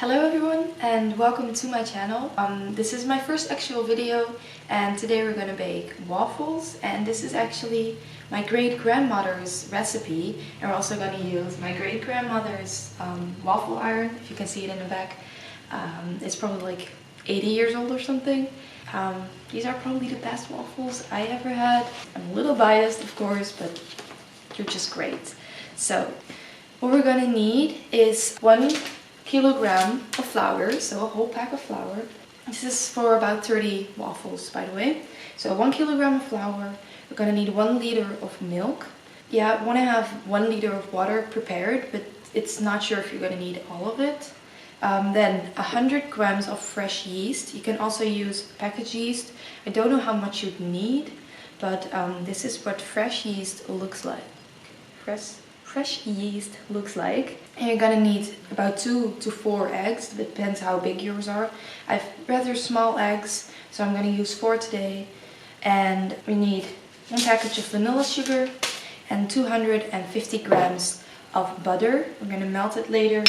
Hello everyone and welcome to my channel. This is my first actual video and today we're gonna bake waffles, and this is actually my great-grandmother's recipe, and we're also gonna use my great-grandmother's waffle iron. If you can see it in the back, it's probably like 80 years old or something. These are probably the best waffles I ever had. I'm a little biased of course, but they're just great. So what we're gonna need is 1 kilogram of flour, so a whole pack of flour. This is for about 30 waffles, by the way. So 1 kilogram of flour. We're gonna need 1 liter of milk. Yeah, I want to have 1 liter of water prepared, but it's not sure if you're gonna need all of it. Then 100 grams of fresh yeast. You can also use packaged yeast. I don't know how much you'd need, but this is what fresh yeast looks like. Fresh yeast looks like. And you're gonna need about 2 to 4 eggs, depends how big yours are. I have rather small eggs, so I'm gonna use 4 today. And we need 1 package of vanilla sugar and 250 grams of butter. We're gonna melt it later,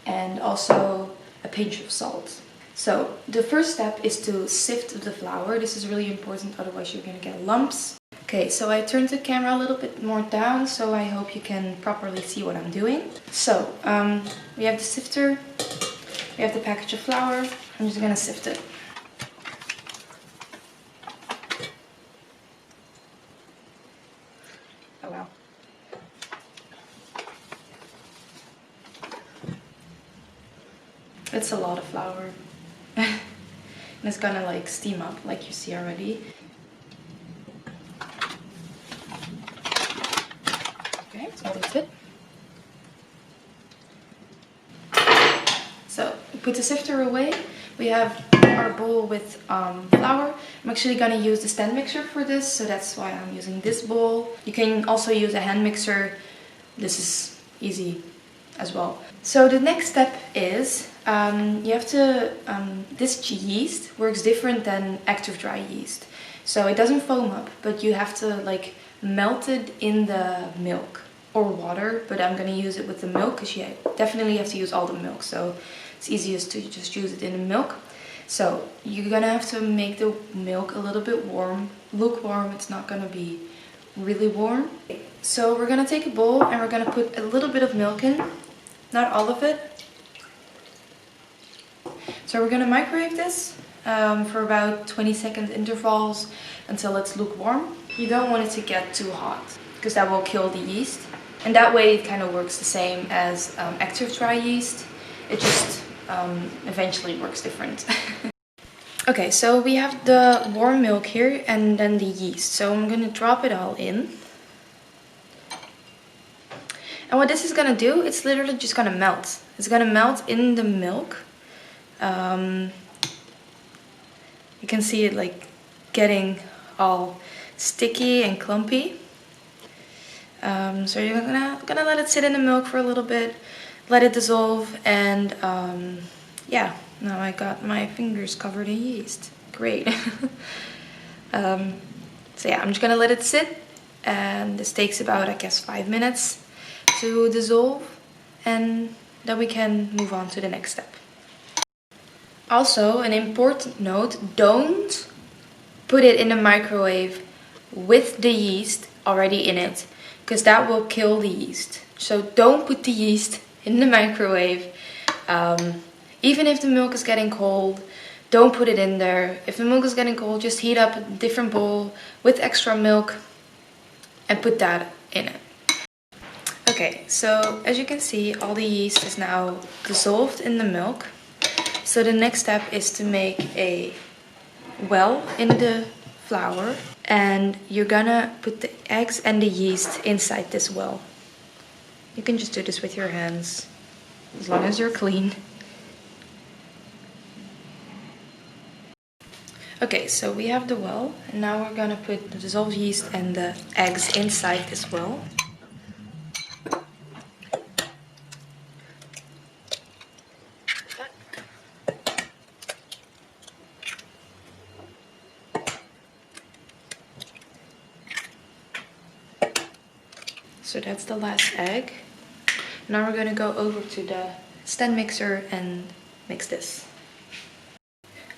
and also a pinch of salt. So the first step is to sift the flour. This is really important, otherwise you're gonna get lumps. Okay, so I turned the camera a little bit more down, so I hope you can properly see what I'm doing. So, we have the sifter, we have the package of flour. I'm just gonna sift it. Oh wow. It's a lot of flour. And it's gonna like steam up, like you see already. Okay, so that's it. So we put the sifter away. We have our bowl with flour. I'm actually gonna use the stand mixer for this, so that's why I'm using this bowl. You can also use a hand mixer. This is easy as well. So the next step is you have to, this yeast works different than active dry yeast. So it doesn't foam up, but you have to like melt it in the milk or water, but I'm gonna use it with the milk because you definitely have to use all the milk, so it's easiest to just use it in the milk. So you're gonna have to make the milk a little bit warm, lukewarm. It's not gonna be really warm. So we're gonna take a bowl and we're gonna put a little bit of milk in, not all of it. So we're gonna microwave this for about 20-second intervals until it's lukewarm. You don't want it to get too hot because that will kill the yeast. And that way it kind of works the same as active dry yeast. It just eventually works different. Okay, so we have the warm milk here and then the yeast. So I'm gonna drop it all in. And what this is gonna do, it's literally just gonna melt. It's gonna melt in the milk. You can see it like getting all sticky and clumpy. So you're gonna let it sit in the milk for a little bit, let it dissolve, and yeah, now I got my fingers covered in yeast. Great. So yeah, I'm just gonna let it sit, and this takes about, I guess, 5 minutes to dissolve, and then we can move on to the next step. Also, an important note, don't put it in the microwave with the yeast already in it, because that will kill the yeast. So don't put the yeast in the microwave. Even if the milk is getting cold, don't put it in there. If the milk is getting cold, just heat up a different bowl with extra milk and put that in it. Okay, so as you can see, all the yeast is now dissolved in the milk. So the next step is to make a well in the flour, and you're gonna put the eggs and the yeast inside this well. You can just do this with your hands, as long as you're clean. Okay, so we have the well, and now we're gonna put the dissolved yeast and the eggs inside this well. So that's the last egg. Now we're gonna go over to the stand mixer and mix this.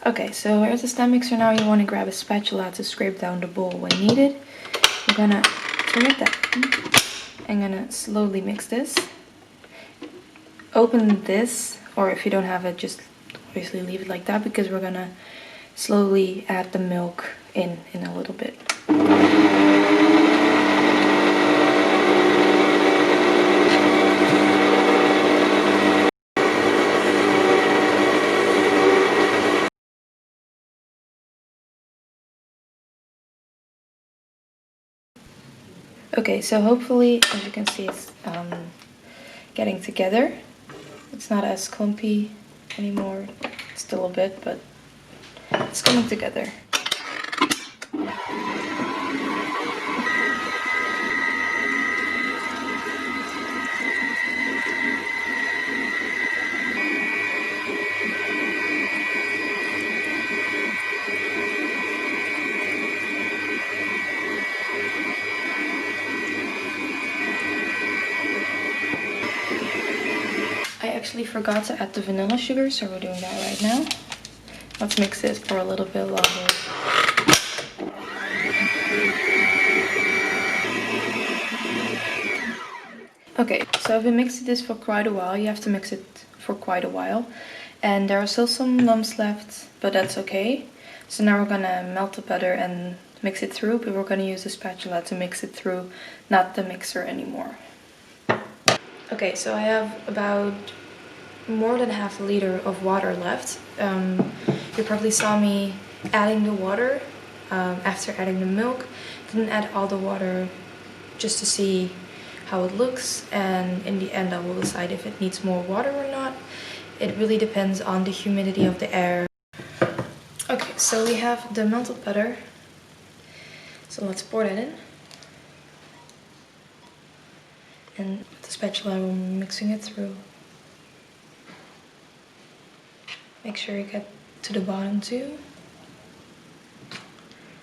Okay, so here's the stand mixer. Now you want to grab a spatula to scrape down the bowl when needed. I'm gonna turn it down. I'm gonna slowly mix this. Open this, or if you don't have it, just obviously leave it like that, because we're gonna slowly add the milk in a little bit. Okay, so hopefully, as you can see, it's getting together. It's not as clumpy anymore. It's still a bit, but it's coming together. I actually forgot to add the vanilla sugar, so we're doing that right now. Let's mix it for a little bit longer. Okay, so I've been mixing this for quite a while. You have to mix it for quite a while. And there are still some lumps left, but that's okay. So now we're gonna melt the butter and mix it through, but we're gonna use the spatula to mix it through, not the mixer anymore. Okay, so I have about more than half a liter of water left. You probably saw me adding the water after adding the milk. Didn't add all the water just to see how it looks, and in the end I will decide if it needs more water or not. It really depends on the humidity of the air. Okay, so we have the melted butter. So let's pour that in. And with the spatula I'm mixing it through. Make sure you get to the bottom too.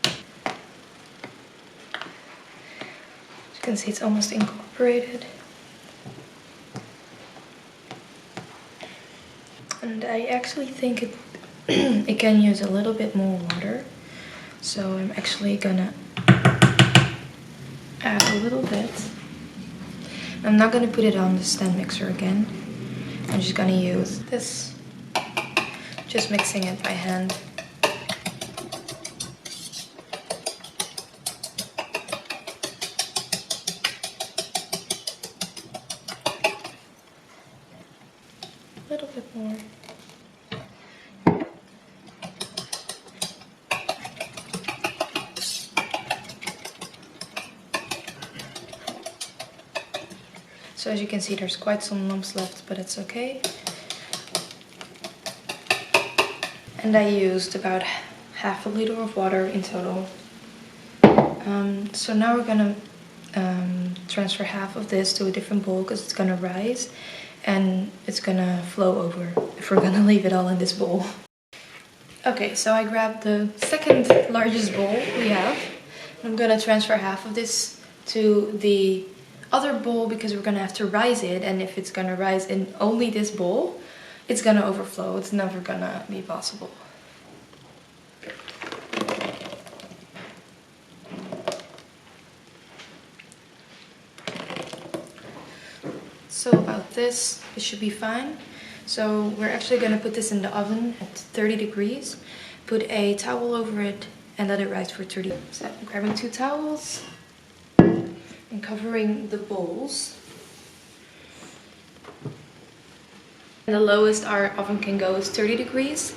As you can see, it's almost incorporated. And I actually think it can use a little bit more water. So I'm actually gonna add a little bit. I'm not gonna put it on the stand mixer again. I'm just gonna use this. Just mixing it by hand. A little bit more. So as you can see, there's quite some lumps left, but it's okay. And I used about half a liter of water in total. So now we're gonna transfer half of this to a different bowl, because it's gonna rise and it's gonna flow over if we're gonna leave it all in this bowl. Okay, so I grabbed the second largest bowl we have. I'm gonna transfer half of this to the other bowl, because we're gonna have to rise it, and if it's gonna rise in only this bowl, it's gonna overflow. It's never gonna be possible. So about this, it should be fine. So we're actually gonna put this in the oven at 30 degrees. Put a towel over it and let it rise for 30 minutes. So I'm grabbing 2 towels and covering the bowls. And the lowest our oven can go is 30 degrees,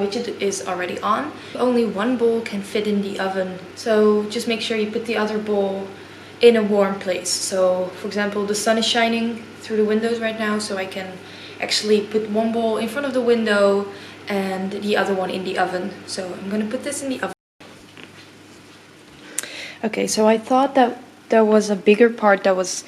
which it is already on. Only one bowl can fit in the oven, so just make sure you put the other bowl in a warm place. So for example, the sun is shining through the windows right now, so I can actually put one bowl in front of the window and the other one in the oven. So I'm gonna put this in the oven. Okay, so I thought that there was a bigger part that was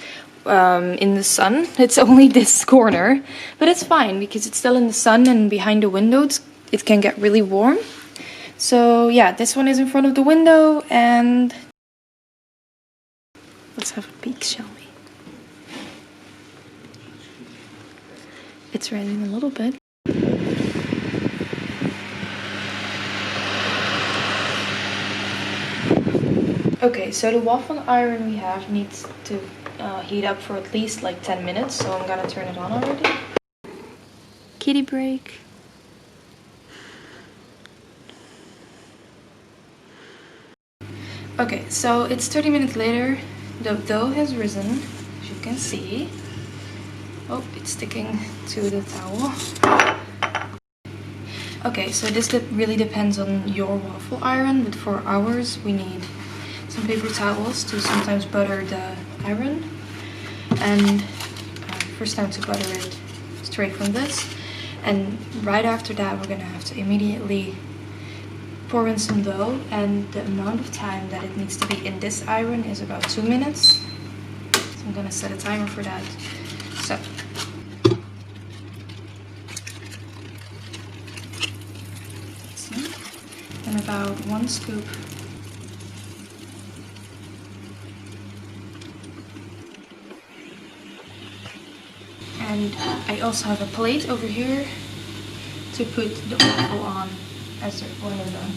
in the sun. It's only this corner, but it's fine because it's still in the sun, and behind the window it can get really warm. So yeah, this one is in front of the window, and let's have a peek, shall we? It's rising a little bit. Okay, so the waffle iron we have needs to heat up for at least like 10 minutes, so I'm gonna turn it on already. Kitty break. Okay, so it's 30 minutes later. The dough has risen, as you can see. Oh, it's sticking to the towel. Okay, so this really depends on your waffle iron, but for ours we need some paper towels to sometimes butter the iron. And first time to butter it straight from this. And right after that we're gonna have to immediately pour in some dough, and the amount of time that it needs to be in this iron is about 2 minutes. So I'm gonna set a timer for that. So and about 1 scoop. And I also have a plate over here to put the waffle on as when we're done.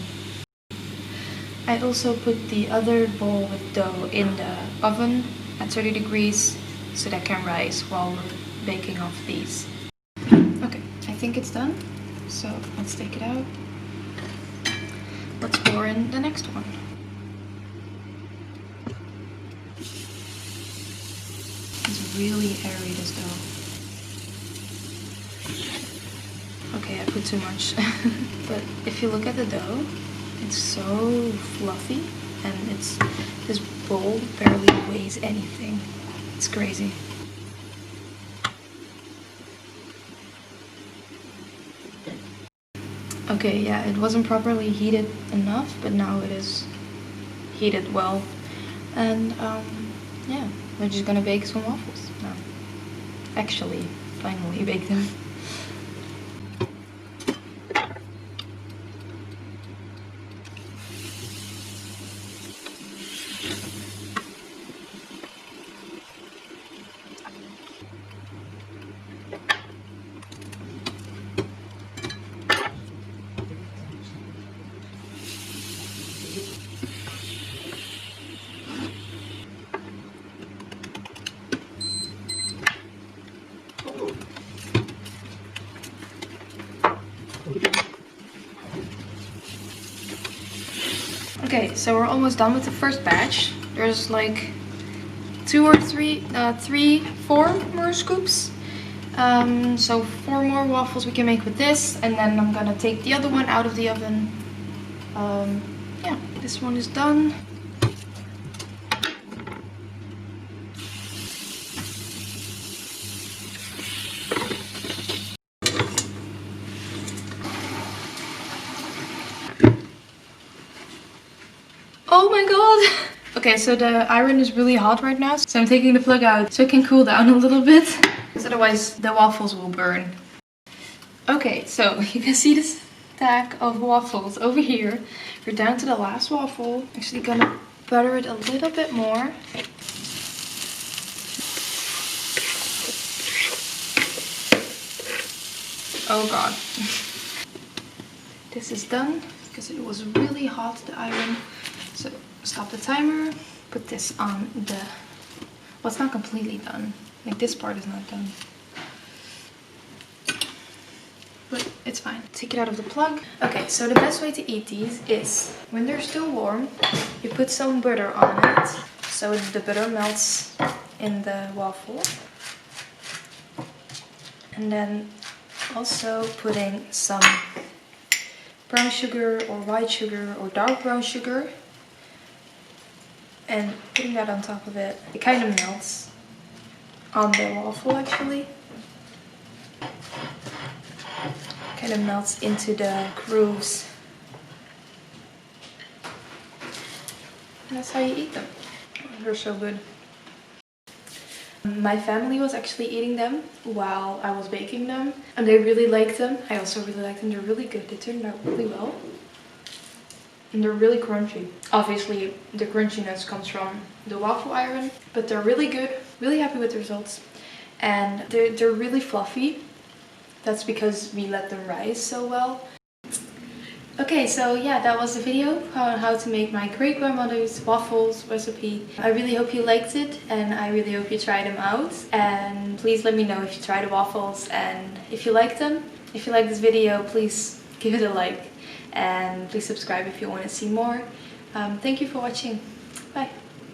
I also put the other bowl with dough in the oven at 30 degrees so that can rise while we're baking off these. Okay, I think it's done. So let's take it out. Let's pour in the next one. It's really airy, this dough. Okay, I put too much. But if you look at the dough, it's so fluffy, and this bowl barely weighs anything. It's crazy. Okay, yeah, it wasn't properly heated enough, but now it is heated well. And yeah, we're just gonna bake some waffles now. Actually, finally bake them. Okay, so we're almost done with the first batch. There's like 4 more scoops. So 4 more waffles we can make with this, and then I'm gonna take the other one out of the oven. Yeah, this one is done. Oh my god! Okay, so the iron is really hot right now, so I'm taking the plug out so it can cool down a little bit, because otherwise the waffles will burn. Okay, so you can see this stack of waffles over here. We're down to the last waffle. Actually gonna butter it a little bit more. Oh god. This is done because it was really hot, the iron. So stop the timer, put this on the, well, it's not completely done. Like this part is not done. But it's fine. Take it out of the plug. Okay, so the best way to eat these is when they're still warm, you put some butter on it. So the butter melts in the waffle. And then also putting some brown sugar or white sugar or dark brown sugar. And putting that on top of it. It kind of melts on the waffle actually. Kind of melts into the grooves. And that's how you eat them. They're so good. My family was actually eating them while I was baking them, and they really liked them. I also really liked them. They're really good. They turned out really well. And they're really crunchy. Obviously, the crunchiness comes from the waffle iron, but they're really good. Really happy with the results. And they're really fluffy. That's because we let them rise so well. Okay. Okay, so yeah, that was the video on how to make my great-grandmother's waffles recipe. I really hope you liked it, and I really hope you try them out. And please let me know if you try the waffles and if you like them. If you like this video, please give it a like, and please subscribe if you want to see more. Thank you for watching. Bye.